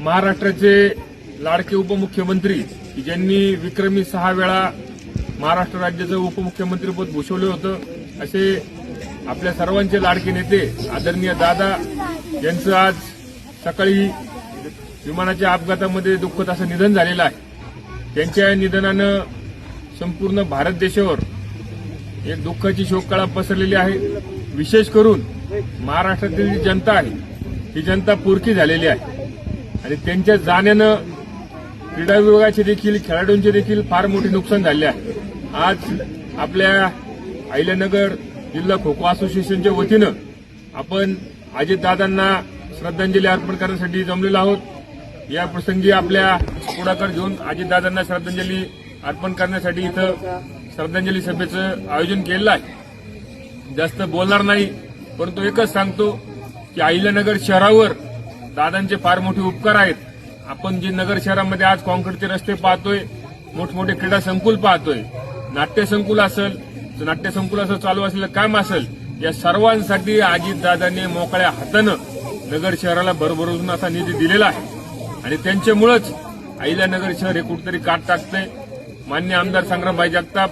महाराष्ट्राचे लाडके उपमुख्यमंत्री ज्यांनी विक्रमी 6 वेळा महाराष्ट्र राज्याचं उपमुख्यमंत्रीपद भूषवलं होतं असे आपल्या सर्वांचे लाडके नेते आदरणीय दादा यांचं आज सकाळी विमानाच्या अपघातामध्ये दुःखद असं निधन झालेलं आहे। त्यांच्या निधनानं संपूर्ण भारत देशावर एक दुःखाची शोककळा पसरलेली आहे। विशेष करून महाराष्ट्रातील जी जनता आहे ही जनता पुरकी झालेली आहे आणि त्यांच्या जाण्यानं क्रीडा विभागाचे देखील खेळाडूंचे देखील फार मोठे नुकसान झाले आहे। आज आपल्या अहिल्यानगर जिल्हा खो खो असोसिएशनच्या वतीनं आपण अजितदादांना श्रद्धांजली अर्पण करण्यासाठी जमलेलो आहोत। या प्रसंगी आपल्या पुढाकार घेऊन अजितदादांना श्रद्धांजली अर्पण करण्यासाठी इथं श्रद्धांजली सभेचं आयोजन केलेलं आहे। जास्त बोलणार नाही, परंतु एकच सांगतो की अहिल्यानगर शहरावर दादांचे फार मोठे उपकार आहेत। आपण जे नगर शहरामध्ये आज कॉन्क्रीटचे रस्ते पाहतोय, मोठमोठे क्रीडा संकुल पाहतोय, नाट्यसंकुल असं चालू असलेलं काम असेल, या सर्वांसाठी अजितदादांनी मोकळ्या हातानं नगर शहराला भरभरून असा निधी दिलेला आहे आणि त्यांच्यामुळेच अहिल्यानगर शहर हे कुठेतरी काट टाकतंय। मान्य आमदार संग्रामभाई जगताप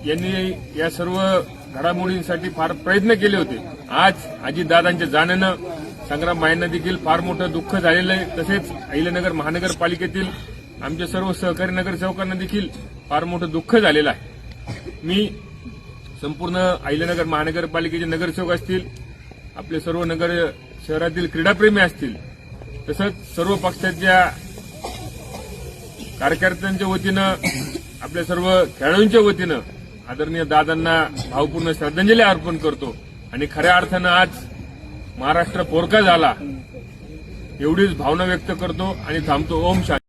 यांनी या सर्व घडामोडींसाठी फार प्रयत्न केले होते। आज अजितदादांच्या जाण्यानं संग्रामभाईंना देखील फार मोठं दुःख झालेलं आहे। तसेच अहिल्यानगर महानगरपालिकेतील आमच्या सर्व सहकारी नगरसेवकांना देखील फार मोठं दुःख झालेलं आहे। मी संपूर्ण अहिल्यानगर महानगरपालिकेचे नगरसेवक असतील, आपले सर्व नगर शहरातील क्रीडाप्रेमी असतील, तसंच सर्व पक्षाच्या कार्यकर्त्यांच्या वतीनं आपल्या सर्व खेळाडूंच्या वतीनं आदरणीय दादांना भावपूर्ण श्रद्धांजली अर्पण करतो आणि खऱ्या अर्थानं आज महाराष्ट्र पोरका झाला एवढीच भावना व्यक्त करतो आणि थांबतो। ओम शांती।